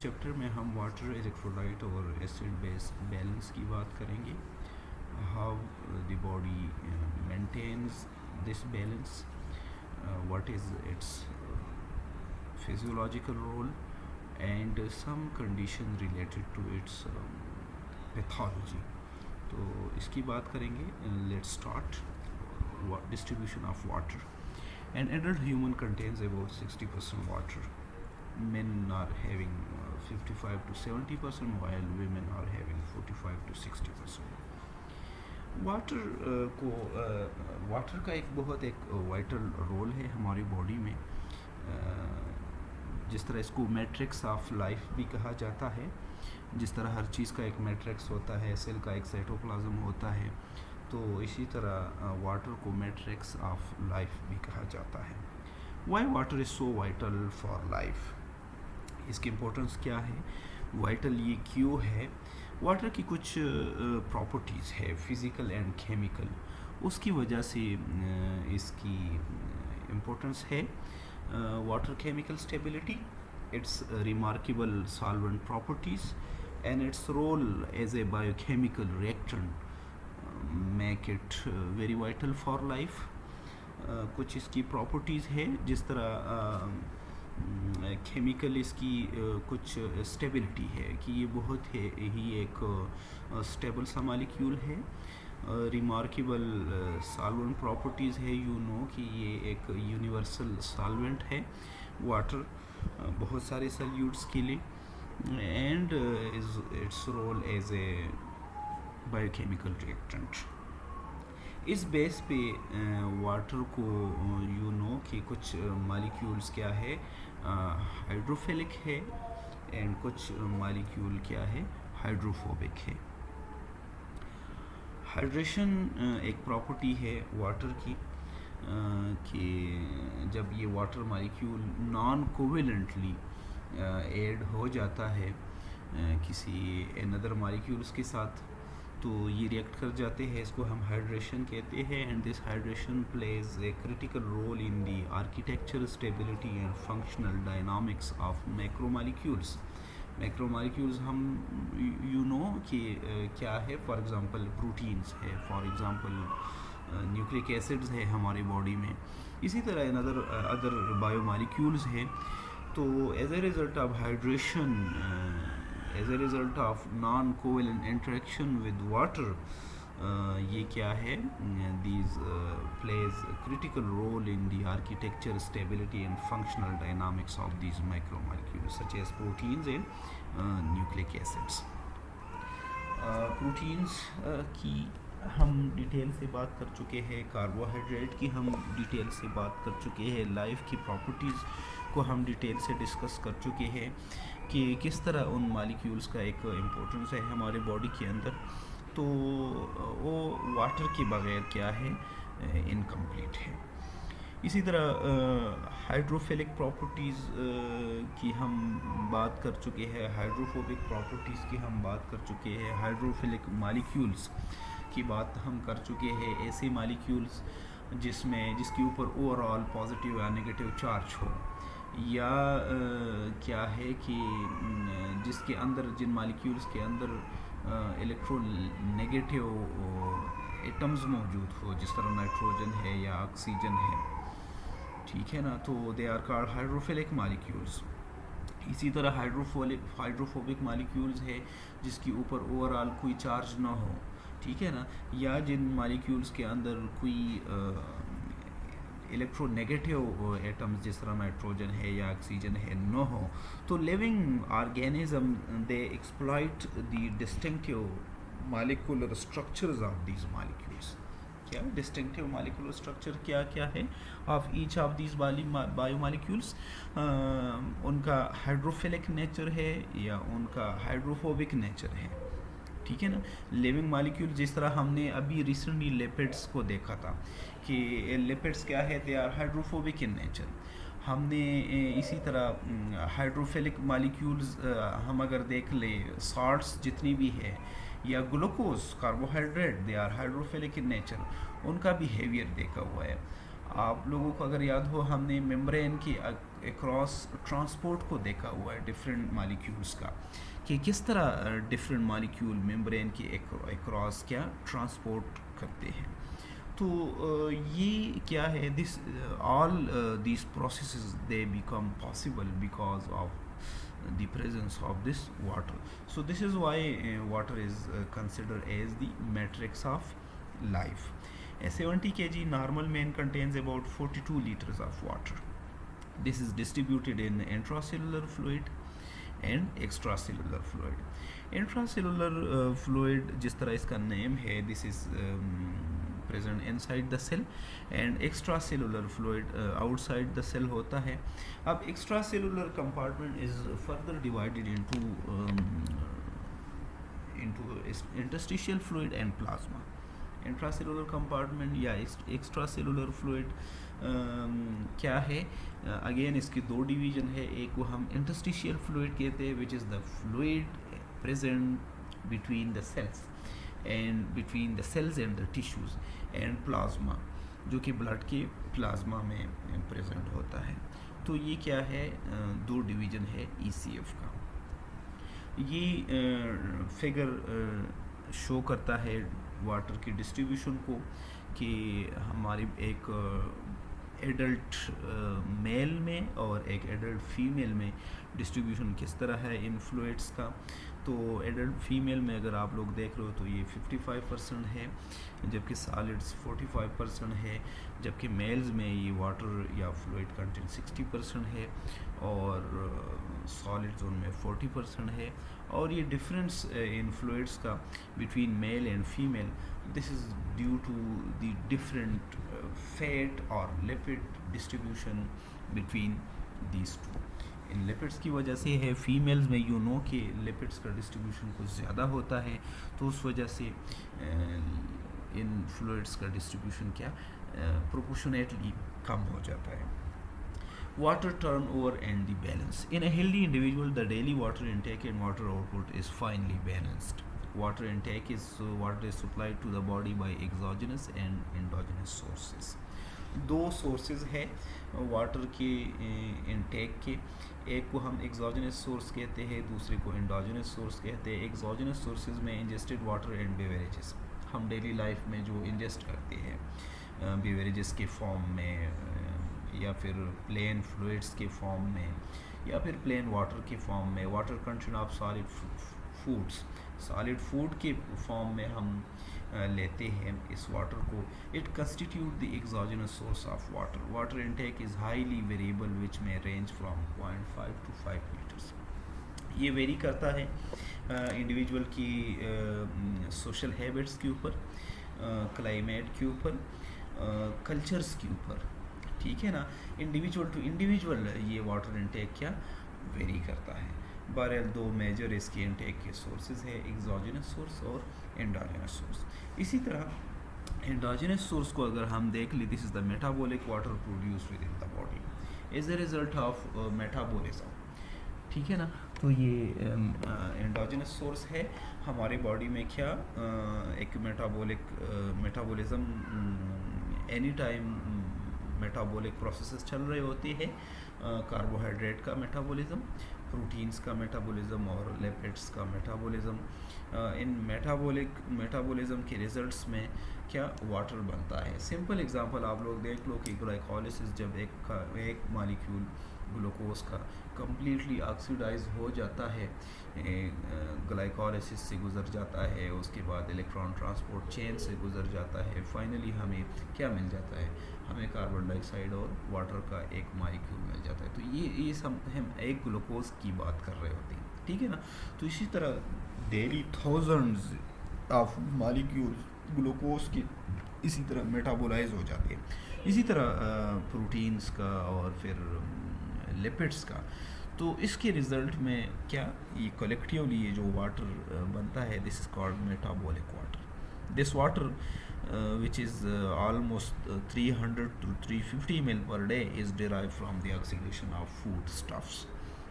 Chapter में हम water electrolyte और एसिड बेस बैलेंस की बात करेंगे। How the body maintains this balance, what is its physiological role and some condition related to its pathology. तो इसकी बात करेंगे। Let's start. Distribution of water. An adult human contains about 60% water. Men are having 55 to 70%, while women are having 45 to 60%. Water का एक बहुत एक vital role है हमारी बॉडी में। जिस तरह इसको मैट्रिक्स ऑफ लाइफ भी कहा जाता है, जिस तरह हर चीज़ का एक मैट्रिक्स होता है, सेल का एक साइटोप्लाज्म होता है, तो इसी तरह वाटर को मैट्रिक्स ऑफ लाइफ भी कहा जाता है। Y water is so vital for life? इसकी इम्पोर्टेंस क्या है, वाइटल ये क्यों है? वाटर की कुछ प्रॉपर्टीज़ है फिज़िकल एंड केमिकल, उसकी वजह से इसकी इम्पोर्टेंस है। Water chemical stability, its remarkable solvent properties and its role as a biochemical reactant make it very vital for life. कुछ इसकी प्रॉपर्टीज़ है, जिस तरह केमिकल इसकी कुछ स्टेबिलिटी है कि ये बहुत ही एक स्टेबल सा मॉलिक्यूल है। रिमार्केबल सॉल्वेंट प्रॉपर्टीज़ है, यू नो कि ये एक यूनिवर्सल सॉल्वेंट है वाटर बहुत सारे सॉल्यूट्स के लिए, and its role as a biochemical reactant. इस बेस पे वाटर को यू नो कि कुछ मॉलिक्यूल्स क्या है, हाइड्रोफिलिक है, एंड कुछ मॉलिक्यूल क्या है, हाइड्रोफोबिक है। हाइड्रेशन एक प्रॉपर्टी है वाटर की, कि जब ये water molecule non covalently add हो जाता है किसी अनदर मॉलिक्यूल्स के साथ, तो ये रिएक्ट कर जाते हैं, इसको हम हाइड्रेशन कहते हैं। And this hydration plays a critical role in the architecture, stability and functional dynamics of macromolecules. Macromolecules हम यू नो कि क्या है, फॉर एग्जांपल प्रोटीन्स है, फॉर एग्जांपल न्यूक्लिक एसिड्स है हमारी बॉडी में, इसी तरह अदर बायोमॉलिक्यूल्स है। तो as a result of hydration, as a result of non-covalent interaction with water, ये क्या है, these plays a critical role in the architecture, stability and functional dynamics of these macromolecules such as proteins and nucleic acids. Proteins की हम detail से बात कर चुके हैं, कार्बोहाइड्रेट की हम डिटेल से बात कर चुके हैं, लाइफ की प्रॉपर्टीज़ को हम डिटेल से डिस्कस कर चुके हैं कि किस तरह उन मॉलिक्यूल्स का एक इम्पोर्टेंस है हमारे बॉडी के अंदर। तो वो वाटर के बगैर क्या है, इनकम्प्लीट है। इसी तरह हाइड्रोफिलिक प्रॉपर्टीज़ की हम बात कर चुके हैं, हाइड्रोफोबिक प्रॉपर्टीज़ की हम बात कर चुके हैं, हाइड्रोफिलिक मॉलिक्यूल्स की बात हम कर चुके हैं। ऐसे मॉलिक्यूल्स जिसके ऊपर ओवरऑल पॉजिटिव या नेगेटिव चार्ज हो, या क्या है कि जिसके अंदर, जिन मॉलिक्यूल्स के अंदर इलेक्ट्रोनेगेटिव एटम्स मौजूद हो, जिस तरह नाइट्रोजन है या ऑक्सीजन है, ठीक है ना, तो they are called hydrophilic molecules. इसी तरह हाइड्रोफोबिक मॉलिक्यूल्स है जिसके ऊपर ओवरऑल कोई चार्ज ना हो, ठीक है ना, या जिन मॉलिक्यूल्स के अंदर कोई इलेक्ट्रोनेगेटिव एटम्स जिस तरह नाइट्रोजन है या ऑक्सीजन है न हो, तो living organism they exploit the distinctive molecular structures of these molecules. क्या डिस्टिंक्टिव मॉलिक्यूलर स्ट्रक्चर क्या क्या है of each of these biomolecules? उनका हाइड्रोफिलिक नेचर है या उनका हाइड्रोफोबिक नेचर है, ठीक है ना। लिविंग मॉलिक्यूल, जिस तरह हमने अभी रिसेंटली लिपिड्स को देखा था कि लिपिड्स क्या है, they are hydrophobic in nature. हमने इसी तरह हाइड्रोफिलिक मॉलिक्यूल्स हम अगर देख ले, सॉल्ट्स जितनी भी है या glucose, carbohydrate, they are hydrophilic in nature, उनका बिहेवियर देखा हुआ है। आप लोगों को अगर याद हो, हमने मेम्ब्रेन की अक्रॉस ट्रांसपोर्ट को देखा हुआ है डिफरेंट मालिक्यूल्स का, कि किस तरह डिफरेंट मालिक्यूल मेम्ब्रेन के अक्रॉस क्या ट्रांसपोर्ट करते हैं। तो ये क्या है, this all these processes they become possible because of the presence of this water. So this is why water is considered as the matrix of life. A 70 kg normal man contains about 42 liters of water. This is distributed in intracellular fluid and extracellular fluid. Intracellular fluid जिस तरह इसका name है, this is present inside the cell, and extracellular fluid outside the cell होता है. अब extracellular compartment is further divided into interstitial fluid and plasma. Intracellular compartment या extracellular fluid क्या है, अगेन इसकी दो डिवीजन है. एक को हम इंटरस्टिशियल फ्लूइड कहते हैं, which is the fluid present between the cells and the tissues, and plasma जो कि ब्लड के प्लाज्मा में प्रेजेंट होता है. तो ये क्या है, दो डिवीजन है ECF का. ये फिगर शो करता है वाटर की डिस्ट्रीब्यूशन को, कि हमारी एक एडल्ट मेल में और एक एडल्ट फीमेल में डिस्ट्रीब्यूशन किस तरह है इन फ्लूइड्स का. तो एडल्ट फीमेल में अगर आप लोग देख रहे हो तो ये 55% है, जबकि सॉलिड्स 45% है, जबकि मेल्स में ये वाटर या फ्लूइड कंटेंट 60% है और सॉलिड्स उनमें 40% है. और ये डिफरेंस इन फ्लूइड्स का between male and female, this is due to the different fat और lipid distribution between these two. इन लिपिड्स की वजह से है, फीमेल्स में यू नो कि लिपिड्स का डिस्ट्रीब्यूशन कुछ ज़्यादा होता है, तो उस वजह से इन फ्लूइड्स का डिस्ट्रीब्यूशन क्या प्रोपोर्शनेटली कम हो जाता है. Water turnover and the balance. In a healthy individual, the daily water intake and water output is finely balanced. Water intake is water is supplied to the body by exogenous and endogenous sources. दो sources है water के intake के, एक को हम exogenous source कहते हैं, दूसरे को एंडोजेनस सोर्स कहते हैं. एक्सोजेनस सोर्सेज में इंजेस्टेड वाटर एंड बेवरेजेस, हम डेली लाइफ में जो इंजेस्ट करते हैं बेवरेजेस के फॉर्म में, या फिर प्लेन फ्लूइड्स के फॉर्म में, या फिर प्लेन वाटर के फॉर्म में. Water content of solid foods, solid food के फॉर्म में हम लेते हैं इस वाटर को. It constitute the exogenous source of water. Water intake is highly variable which में रेंज फ्रॉम 0.5 to 5 लीटर्स. ये वेरी करता है इंडिविजुअल की सोशल हैबिट्स के ऊपर, क्लाइमेट के ऊपर, कल्चर्स के ऊपर, ठीक है ना. इंडिविजुअल टू इंडिविजुअल ये वाटर इनटेक क्या वेरी करता है. बहरहाल दो मेजर इसके इनटेक के सोर्सेज है, एक्सोजेनस सोर्स और एंडोजेनस सोर्स. इसी तरह एंडोजेनस सोर्स को अगर हम देख ले, this is the metabolic water produce within the body as a result of metabolism, ठीक है ना. तो ये एंडोजेनस सोर्स है हमारे बॉडी में क्या एक metabolism any time metabolic processes चल रहे होते हैं. कार्बोहाइड्रेट का मेटाबॉलिज्म, प्रोटीन्स का मेटाबॉलिज्म और लिपिड्स का मेटाबॉलिज्म. इन मेटाबॉलिज्म के रिजल्ट्स में क्या वाटर बनता है. सिंपल एग्जांपल आप लोग देख लो कि ग्लाइकोलिसिस, जब एक मॉलिक्यूल ग्लूकोज का कम्प्लीटली ऑक्सीडाइज हो जाता है, ग्लाइकोलिसिस से गुजर जाता है, उसके बाद इलेक्ट्रॉन ट्रांसपोर्ट चेन से गुजर जाता है, फाइनली हमें क्या मिल जाता है, हमें कार्बन डाइऑक्साइड और वाटर का एक मॉलिक्यूल मिल जाता है. तो ये सब हम एक ग्लूकोज की बात कर रहे होते हैं, ठीक है ना. तो इसी तरह daily thousands of molecules glucose के इसी तरह मेटाबोलाइज हो जाते हैं. इसी तरह प्रोटीन्स का और फिर लिपिड्स का. तो इसके रिज़ल्ट में क्या ये कलेक्टिवली ये जो वाटर बनता है, this is called metabolic water. This water which is almost 300 to 350 ml per day is derived from the oxidation of food stuffs.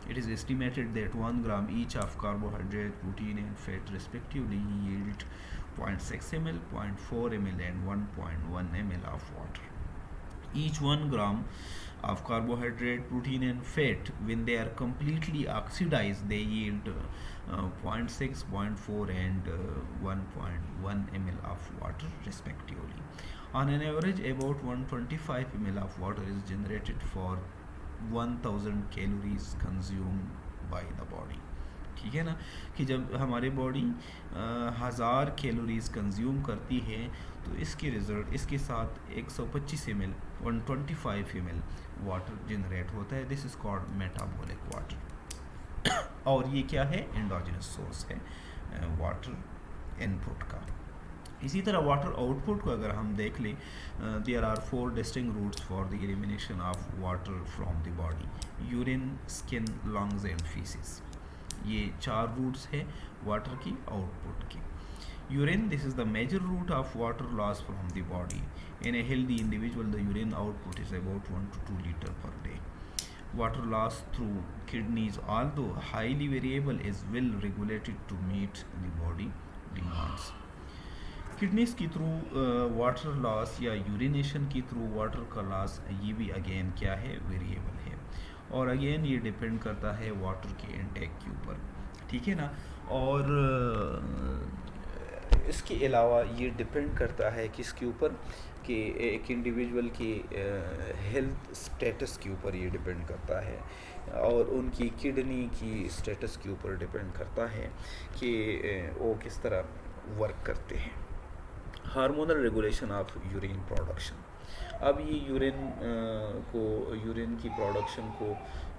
It is estimated that 1 gram each of carbohydrate, protein and fat respectively yield 0.6 ml, 0.4 ml and 1.1 ml of water. each 1 gram of carbohydrate, protein and fat, when they are completely oxidized, they yield 0.6, 0.4 and 1.1 ml of water respectively. On an average, about 125 ml of water is generated for 1000 calories consumed by the body. ठीक है ना, कि जब हमारी body 1000 calories consume करती है तो इसके रिजल्ट इसके साथ 125 ml 125 ml वाटर जनरेट होता है. This is called metabolic water. और ये क्या है? एंडोजिनस सोर्स है वाटर इनपुट का. इसी तरह वाटर आउटपुट को अगर हम देख लें, there are 4 distinct routes for the elimination of water from the body: urine, skin, lungs and faeces. ये 4 रूट्स है वाटर की आउटपुट की. Urine, this is the major route of water loss from the body. In a healthy individual the urine output is about 1 to 2 litre per day. Water loss through kidneys, although highly variable, is well regulated to meet the body demands. Kidneys की through water loss या urination की through water का loss, ये भी again क्या है? Variable है. और अगेन ये डिपेंड करता है वाटर के इनटेक के ऊपर. ठीक है ना. और इसके अलावा ये डिपेंड करता है किसके ऊपर? कि एक इंडिविजुअल की हेल्थ स्टेटस के ऊपर ये डिपेंड करता है, और उनकी किडनी की स्टेटस के ऊपर डिपेंड करता है कि वो किस तरह वर्क करते हैं. Hormonal regulation of urine production. अब ये यूरिन की प्रोडक्शन को,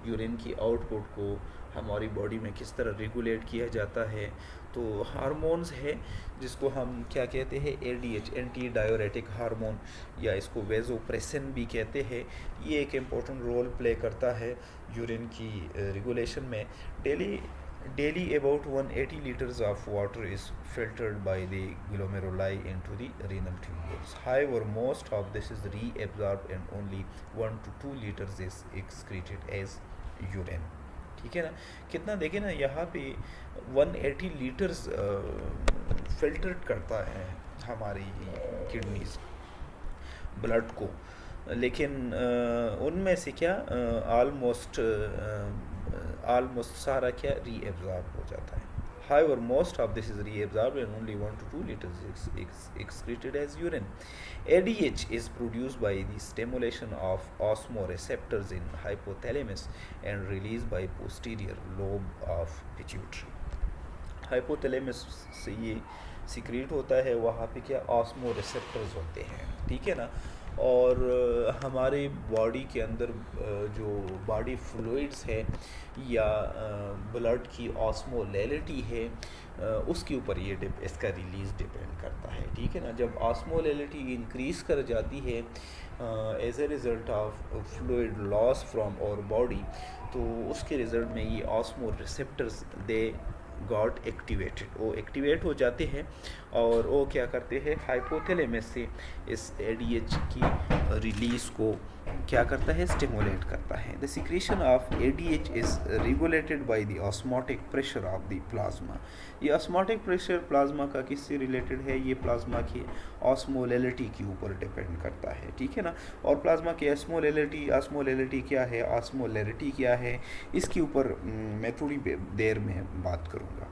यूरिन की आउटपुट को हमारी बॉडी में किस तरह रेगुलेट किया जाता है? तो हार्मोन्स है जिसको हम क्या कहते हैं? ADH, एंटी डायोरेटिक हार्मोन, या इसको वेजोप्रेसिन भी कहते हैं. ये एक इम्पोर्टेंट रोल प्ले करता है यूरिन की रेगुलेशन में. Daily about 180 liters of water is filtered by the glomeruli into the renal tubules. However, most of this is reabsorbed and only 1 to 2 liters is excreted as urine. ठीक है ना. कितना देखें ना, यहाँ पे 180 लीटर्स फिल्टर्ड करता है हमारी किडनीज ब्लड को, लेकिन उनमें से क्या ऑलमोस्ट सारा क्या रीएब्जॉर्ब हो जाता है. However, most of this is reabsorbed and only 1 to 2 liters is excreted as urine. ADH is produced by the stimulation of osmoreceptors in hypothalamus and released by posterior lobe of pituitary. Hypothalamus से ये secrete होता है, वहाँ पे क्या ऑस्मोरेसेप्टर्स होते हैं. ठीक है ना. और हमारे बॉडी के अंदर जो बॉडी फ्लूइड्स है या ब्लड की ऑस्मोलेलिटी है, उसके ऊपर ये इसका रिलीज़ डिपेंड करता है. ठीक है ना. जब ऑस्मोलेलिटी इंक्रीज़ कर जाती है as a result of fluid loss from our body, तो उसके रिज़ल्ट में ये osmoreceptors they got activated, वो एक्टिवेट हो जाते हैं और वो क्या करते हैं? हाइपोथैलेमस से इस ADH की रिलीज़ को क्या करता है? स्टिमुलेट करता है. The secretion of ADH is regulated by the osmotic pressure of the plasma. ये ऑस्मोटिक प्रेशर प्लाज्मा का किससे रिलेटेड है? ये प्लाज्मा की ऑस्मोलेलिटी के ऊपर डिपेंड करता है. ठीक है ना. और प्लाज्मा की ऑस्मोलेलिटी क्या है? ऑस्मोलेरिटी क्या है? इसके ऊपर मैं थोड़ी देर में बात करूँगा.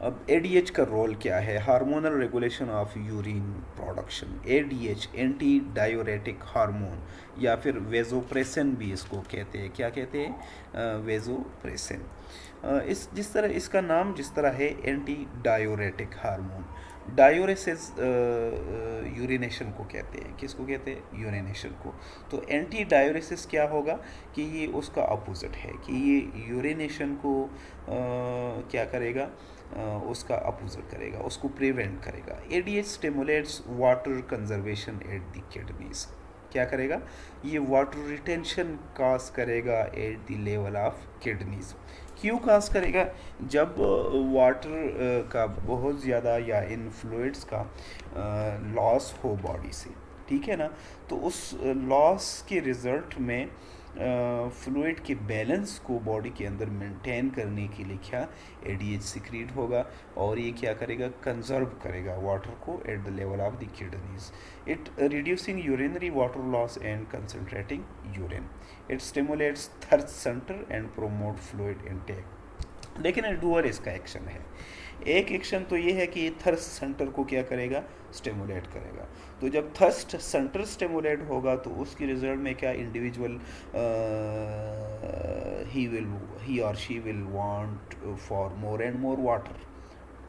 अब ADH का रोल क्या है? Hormonal regulation of urine production. ADH anti diuretic hormone या फिर वेजोप्रेसिन भी इसको कहते हैं. क्या कहते हैं? वेजोप्रेसिन. जिस तरह इसका नाम जिस तरह है, एंटी डायोरेटिक हार्मोन. डायोरेसिस यूरिनेशन को कहते हैं. किसको कहते हैं? यूरिनेशन को. तो एंटी डायोरेसिस क्या होगा कि ये उसका अपोजिट है, कि ये यूरिनेशन को क्या करेगा? उसका अपोजिट करेगा, उसको प्रिवेंट करेगा. ADH stimulates water conservation at the kidneys. क्या करेगा? ये वाटर रिटेंशन काज करेगा eight the level of kidneys. क्यों काज करेगा? जब वाटर का बहुत ज़्यादा या इन फ्लूइड्स का लॉस हो बॉडी से, ठीक है ना, तो उस लॉस के रिज़ल्ट में फ्लूइड के बैलेंस को बॉडी के अंदर मेंटेन करने के लिए क्या एडीएच सिक्रीट होगा, और ये क्या करेगा, कंजर्व करेगा वाटर को at the level of the kidneys, it reducing urinary water loss and concentrating urine, it stimulates thirst centre and promote fluid intake. लेकिन डुअर इसका एक्शन है, एक एक्शन तो ये है कि ये थर्स्ट सेंटर को क्या करेगा, स्टिमुलेट करेगा। तो जब थर्स्ट सेंटर स्टिमुलेट होगा तो उसकी रिजल्ट में क्या, इंडिविजुअल ही और she will want for more and more water,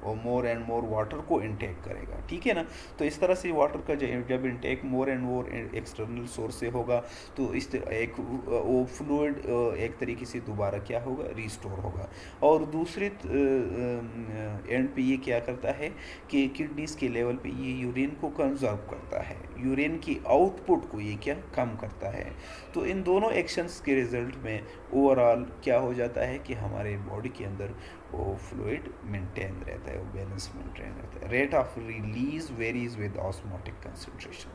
और मोर एंड मोर वाटर को इनटेक करेगा, ठीक है ना। तो इस तरह से वाटर का जब intake more and more external source से होगा तो इस एक वो फ्लूइड एक तरीके से दोबारा क्या होगा, रिस्टोर होगा। और दूसरे एंड पे ये क्या करता है कि किडनीज के लेवल पे ये यूरिन को कंजर्व करता है, यूरिन की आउटपुट को ये क्या कम करता है। तो इन दोनों एक्शंस के रिजल्ट में ओवरऑल क्या हो जाता है कि हमारे बॉडी के अंदर वो फ्लूइड मेंटेन रहता है, वो बैलेंस मेंटेन रहता है। Rate of release varies with osmotic concentration,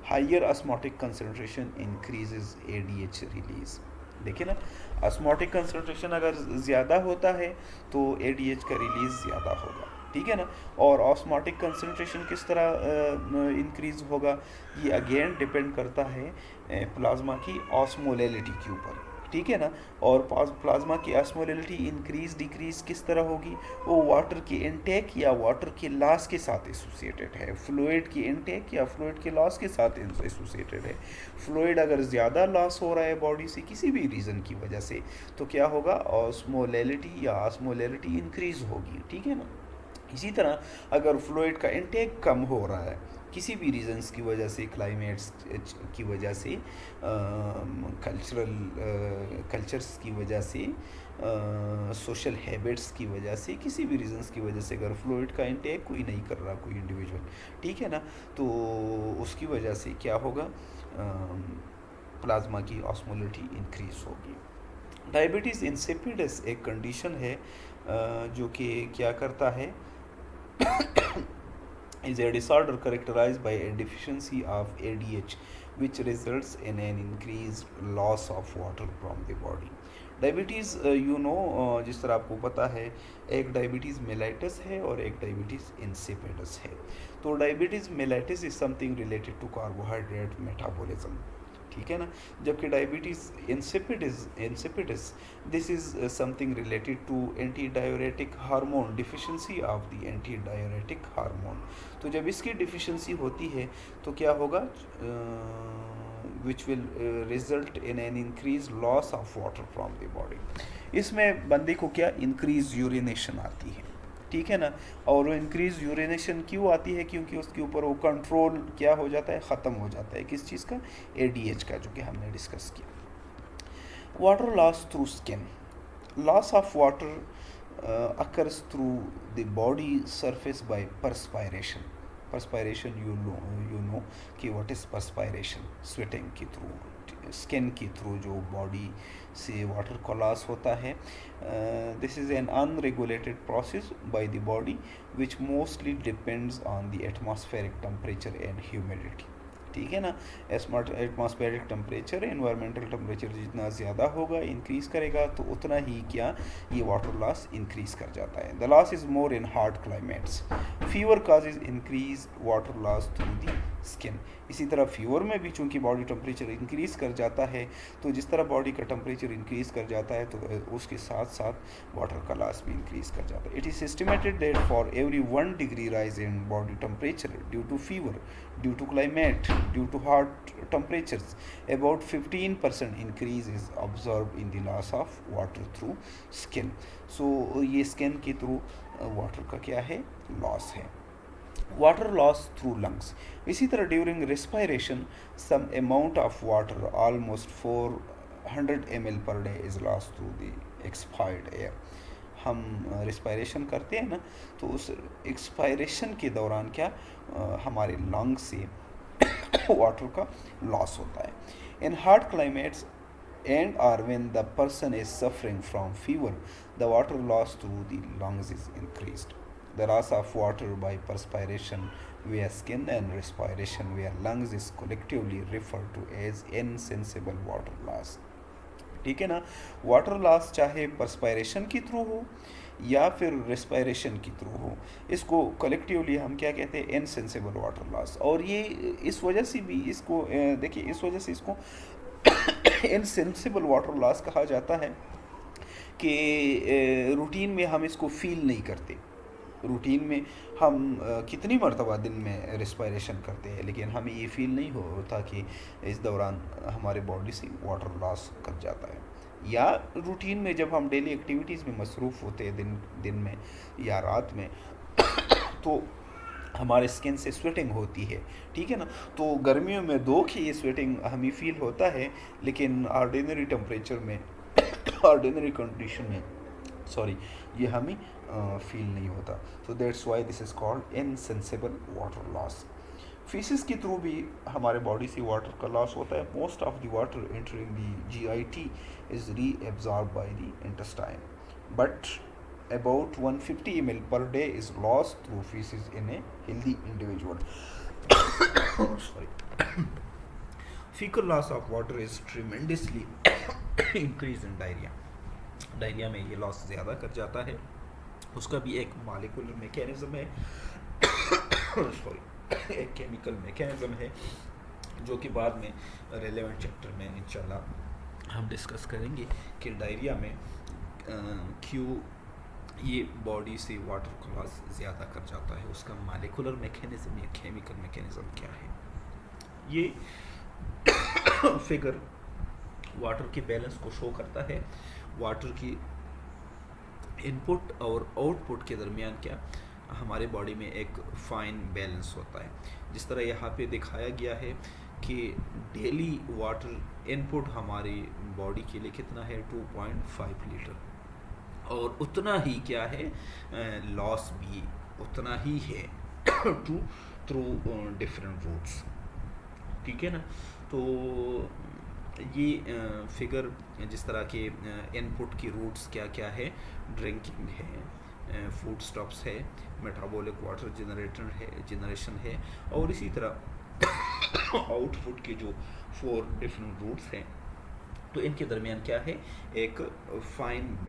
higher osmotic concentration increases ADH release. देखिए ना, ऑस्मोटिक कंसंट्रेशन अगर ज़्यादा होता है तो एडीएच का रिलीज ज़्यादा होगा, ठीक है ना। और ऑस्मोटिक कंसंट्रेशन किस तरह इंक्रीज होगा, ये अगेन डिपेंड करता है प्लाज्मा की ऑस्मोलैलिटी के ऊपर, ठीक है ना। और प्लाज्मा की ऑस्मोलैलिटी इंक्रीज डिक्रीज किस तरह होगी, वो वाटर की इनटेक या वाटर के लॉस के साथ एसोसिएटेड है, फ्लूइड की इनटेक या फ्लूइड के लॉस के साथ एसोसिएटेड है। फ्लूइड अगर ज़्यादा लॉस हो रहा है बॉडी से किसी भी रीज़न की वजह से तो क्या होगा, ऑस्मोलैलिटी या ऑस्मोलैलिटी इंक्रीज होगी, ठीक है ना। इसी तरह अगर फ्लूइड का इनटेक कम हो रहा है किसी भी रीजंस की वजह से, क्लाइमेट्स की वजह से, कल्चर्स की वजह से, सोशल हैबिट्स की वजह से, किसी भी रीजंस की वजह से अगर फ्लूइड का इनटेक कोई नहीं कर रहा कोई इंडिविजुअल, ठीक है ना, तो उसकी वजह से क्या होगा, प्लाज्मा की ऑस्मोलैलिटी इंक्रीज होगी। डायबिटीज़ इंसिपिडस एक कंडीशन है जो कि क्या करता है is a disorder characterized by a deficiency of ADH which results in an increased loss of water from the body. Diabetes जिस तरह आपको पता है एक डायबिटीज़ मेलाइटस है और एक डायबिटीज़ इंसिपिडस है। तो diabetes mellitus is something related to carbohydrate metabolism, ठीक है ना, जबकि diabetes insipidus this is something related to anti diuretic hormone, deficiency of the anti diuretic hormone. तो जब इसकी डिफिशिएंसी होती है तो क्या होगा, which will result in an increase loss of water from the body. इसमें बंदे को क्या इंक्रीज यूरिनेशन आती है, ठीक है ना। और वो इंक्रीज यूरिनेशन क्यों आती है, क्योंकि उसके ऊपर वो कंट्रोल क्या हो जाता है, ख़त्म हो जाता है, किस चीज़ का, एडीएच का, जो कि हमने डिस्कस किया। Water loss through skin, loss of water occurs through the body surface by perspiration. Perspiration you know कि व्हाट इज़ परस्पायरेशन, स्वेटिंग के थ्रू, स्किन के थ्रू जो बॉडी से वाटर का लॉस होता है। This is an unregulated process by the body which mostly depends on the atmospheric temperature and humidity, ठीक है ना। एटमॉस्फेरिक टेम्परेचर, एनवायरमेंटल टेम्परेचर जितना ज़्यादा होगा इंक्रीज़ करेगा तो उतना ही क्या ये वाटर लॉस इंक्रीज़ कर जाता है। The loss is more in hot climates, fever causes increase water loss through the skin. इसी तरह फीवर में भी चूंकि बॉडी टेम्परेचर इंक्रीज़ कर जाता है, तो जिस तरह बॉडी का टेम्परेचर इंक्रीज़ कर जाता है तो उसके साथ साथ वाटर का लॉस भी इंक्रीज़ कर जाता है। It is estimated that for every 1 degree rise in body temperature due to fever, due to climate, due to hot temperatures, about 15% increase is observe in the loss of water through skin. So ये skin के through water का क्या है, loss है। Water loss through lungs, इसी तरह during respiration some amount of water almost 400 ml per day is loss through the expired air. हम respiration करते हैं ना, तो उस एक्सपायरेशन के दौरान क्या हमारे लंग से वाटर का लॉस होता है। In hot climates and or when the person is suffering from fever, the water loss through the lungs is increased. The loss of water by perspiration via skin and respiration via lungs is collectively referred to as insensible water loss. ठीक है ना। Water loss चाहे perspiration के through हो या फिर respiration के through हो, इसको कलेक्टिवली हम क्या कहते हैं, इनसेंसिबल वाटर लॉस। और ये इस वजह से भी इसको देखिए, इस वजह से इसको इनसेंसिबल वाटर लॉस कहा जाता है कि रूटीन में हम इसको फील नहीं करते। रूटीन में हम कितनी मरतबा दिन में रिस्पायरेशन करते हैं, लेकिन हमें ये फील नहीं होता कि इस दौरान हमारे बॉडी से वाटर लॉस कर जाता है। या रूटीन में जब हम डेली एक्टिविटीज़ में मसरूफ़ होते हैं दिन दिन में या रात में तो हमारे स्किन से स्वेटिंग होती है, ठीक है ना। तो गर्मियों में दो कि ये स्वेटिंग हमें फील होता है, लेकिन ऑर्डिनरी टेम्परेचर में ऑर्डिनरी कंडीशन में सॉरी ये हमें फील नहीं होता। So that's why this is called insensible water loss. Faeces के थ्रू भी हमारे बॉडी से वाटर का लॉस होता है। Most of the water entering the GIT is reabsorb by the intestine, but about 150 ml per day is lost through feces in a healthy individual. Sorry. Fecal loss of water is tremendously increase in diarrhea. Diarrhoea में ये loss ज़्यादा कर जाता है। उसका भी एक molecular mechanism है सॉरी एक केमिकल मैकेनिज्म है, जो कि बाद में रेलेवेंट चैप्टर में इंशाल्लाह हम डिस्कस करेंगे कि डायरिया में क्यों ये बॉडी से वाटर को लॉस ज़्यादा कर जाता है। उसका मॉलिक्यूलर मैकेनिज्म या केमिकल मैकेनिज्म क्या है। ये फिगर वाटर के बैलेंस को शो करता है। वाटर की इनपुट और आउटपुट के दरमियान क्या हमारे बॉडी में एक फाइन बैलेंस होता है। जिस तरह यहाँ पे दिखाया गया है कि डेली वाटर इनपुट हमारी बॉडी के लिए कितना है, 2.5 लीटर, और उतना ही क्या है लॉस भी उतना ही है थ्रू डिफरेंट रूट्स, ठीक है ना। तो ये फिगर जिस तरह के इनपुट की रूट्स क्या क्या है, ड्रिंकिंग है, फूड स्टॉप्स है, मेटाबॉलिक वाटर जनरेशन है, और इसी तरह आउटपुट के जो 4 डिफरेंट रूट्स हैं, तो इनके दरमियान क्या है एक फाइन